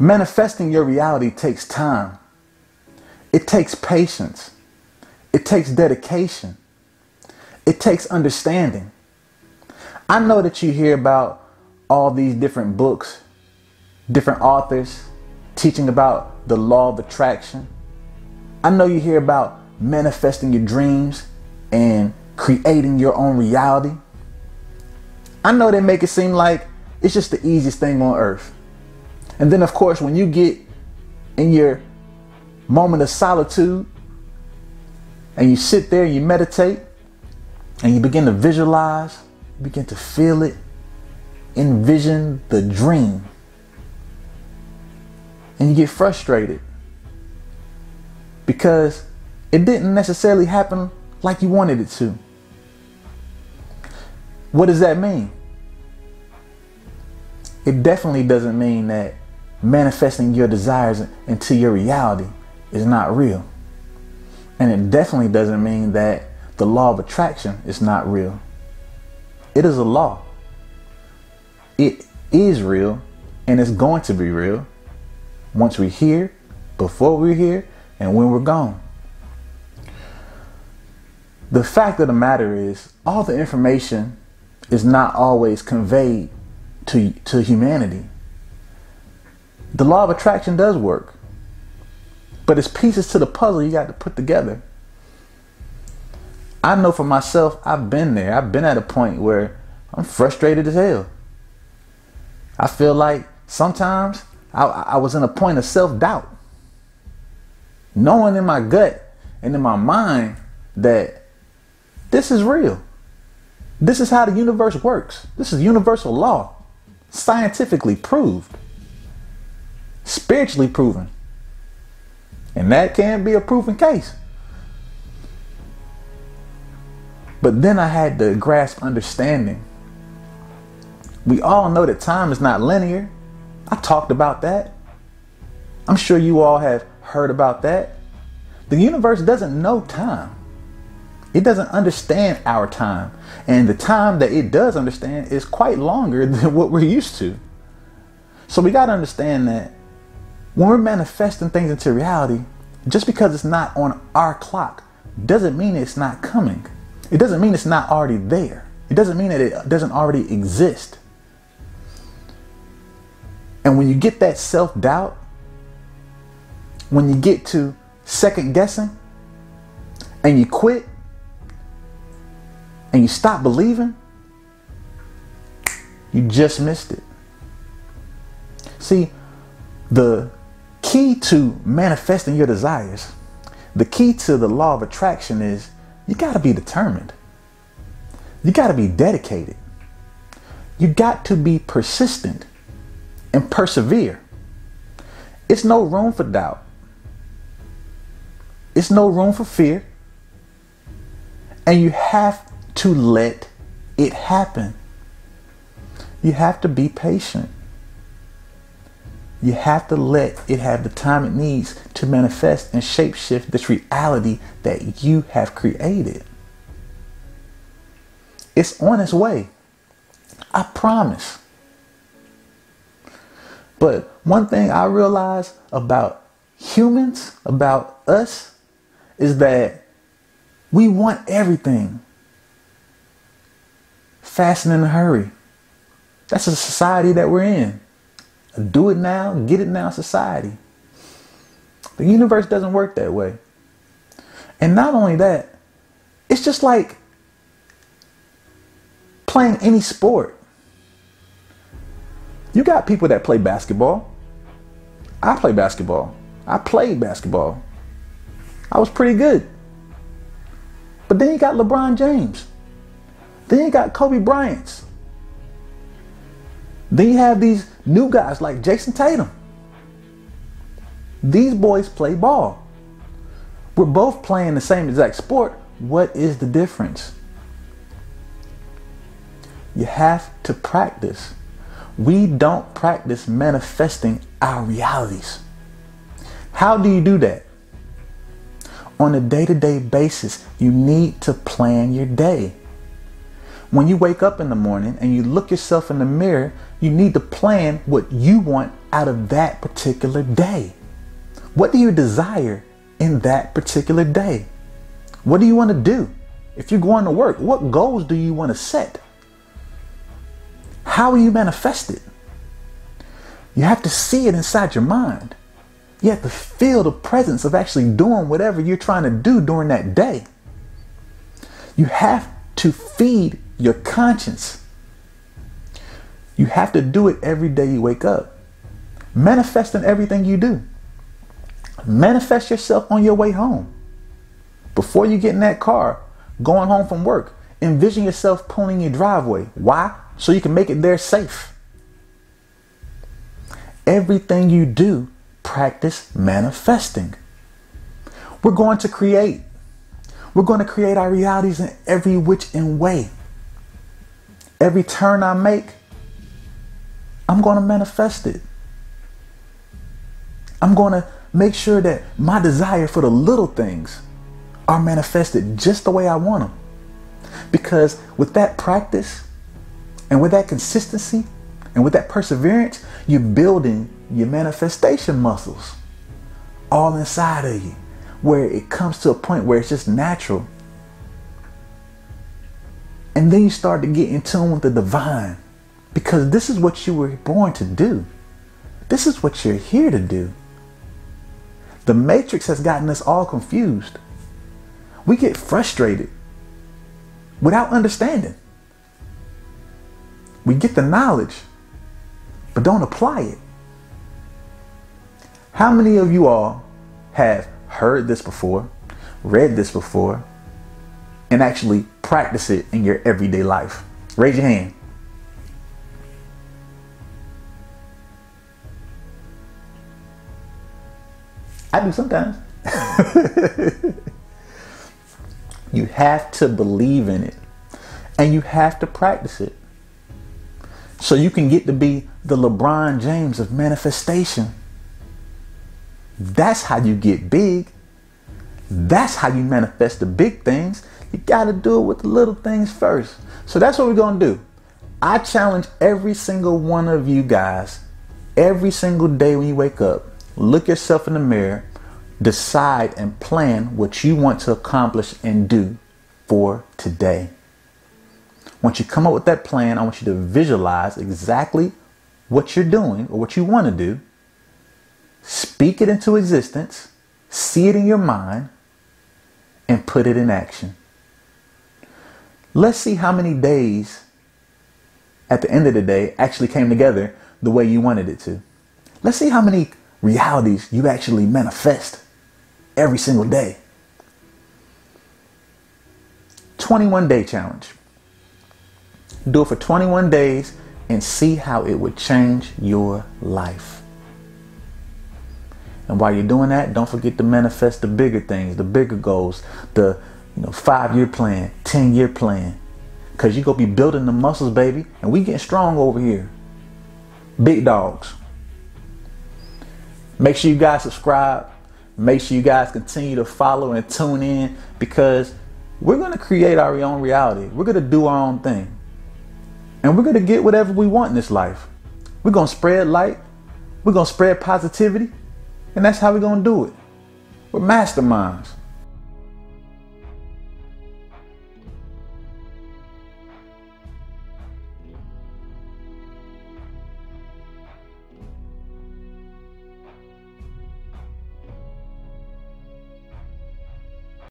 Manifesting your reality takes time. It takes patience. It takes dedication. It takes understanding. I know that you hear about all these different books, different authors teaching about the law of attraction. I know you hear about manifesting your dreams and creating your own reality. I know they make it seem like it's just the easiest thing on earth. And then, of course, when you get in your moment of solitude and you sit there and you meditate and you begin to visualize, you begin to feel it, envision the dream, and you get frustrated because it didn't necessarily happen like you wanted it to. What does that mean? It definitely doesn't mean that manifesting your desires into your reality is not real. And it definitely doesn't mean that the law of attraction is not real. It is a law. It is real, and it's going to be real once we're here, before we're here, and when we're gone. The fact of the matter is, all the information is not always conveyed to humanity. The law of attraction does work, but it's pieces to the puzzle you got to put together. I know for myself, I've been there. I've been at a point where I'm frustrated as hell. I feel like sometimes I was in a point of self-doubt, knowing in my gut and in my mind that this is real. This is how the universe works. This is universal law, scientifically proved, spiritually proven. And that can be a proven case. But then I had to grasp understanding. We all know that time is not linear. I talked about that. I'm sure you all have heard about that. The universe doesn't know time. It doesn't understand our time. And the time that it does understand is quite longer than what we're used to. So we got to understand that when we're manifesting things into reality, just because it's not on our clock doesn't mean it's not coming. It doesn't mean it's not already there. It doesn't mean that it doesn't already exist. And when you get that self-doubt, when you get to second guessing and you quit and you stop believing, you just missed it. See, the key to manifesting your desires, the key to the law of attraction is you got to be determined. You got to be dedicated. You got to be persistent and persevere. It's no room for doubt. It's no room for fear. And you have to let it happen. You have to be patient. You have to let it have the time it needs to manifest and shapeshift this reality that you have created. It's on its way. I promise. But one thing I realize about humans, about us, is that we want everything fast and in a hurry. That's the society that we're in. A do it now, get it now society. The universe doesn't work that way. And not only that, it's just like playing any sport. You got people that play basketball. I play basketball. I played basketball. I was pretty good. But then you got LeBron James. Then you got Kobe Bryant. Then you have these new guys like Jason Tatum. These boys play ball. We're both playing the same exact sport. What is the difference? You have to practice. We don't practice manifesting our realities. How do you do that? On a day-to-day basis, you need to plan your day. When you wake up in the morning and you look yourself in the mirror, you need to plan what you want out of that particular day? What do you desire in that particular day? What do you want to do? If you're going to work, what goals do you want to set? How will you manifest it? You have to see it inside your mind. You have to feel the presence of actually doing whatever you're trying to do during that day. You have to feed your conscience. You have to do it every day you wake up. Manifest in everything you do. Manifest yourself on your way home. Before you get in that car, going home from work, envision yourself pulling your driveway. Why? So you can make it there safe. Everything you do, practice manifesting. We're going to create. We're going to create our realities in every which and way. Every turn I make, I'm going to manifest it. I'm going to make sure that my desire for the little things are manifested just the way I want them. Because with that practice and with that consistency and with that perseverance, you're building your manifestation muscles all inside of you, where it comes to a point where it's just natural. And then you start to get in tune with the divine, because this is what you were born to do. This is what you're here to do. The matrix has gotten us all confused. We get frustrated without understanding. We get the knowledge, but don't apply it. How many of you all have heard this before, read this before, and actually practice it in your everyday life? Raise your hand. I do sometimes. You have to believe in it, and you have to practice it, so you can get to be the LeBron James of manifestation. That's how you get big. That's how you manifest the big things. You got to do it with the little things first. So that's what we're going to do. I challenge every single one of you guys, every single day when you wake up, look yourself in the mirror, decide and plan what you want to accomplish and do for today. Once you come up with that plan, I want you to visualize exactly what you're doing or what you want to do. Speak it into existence, see it in your mind, and put it in action. Let's see how many days at the end of the day actually came together the way you wanted it to. Let's see how many realities you actually manifest every single day. 21-day challenge. Do it for 21 days and see how it would change your life. And while you're doing that, don't forget to manifest the bigger things, the bigger goals, the 5-year plan, 10-year plan. Because you're going to be building the muscles, baby. And we getting strong over here. Big dogs. Make sure you guys subscribe. Make sure you guys continue to follow and tune in, because we're going to create our own reality. We're going to do our own thing. And we're going to get whatever we want in this life. We're going to spread light. We're going to spread positivity. And that's how we're going to do it. We're masterminds.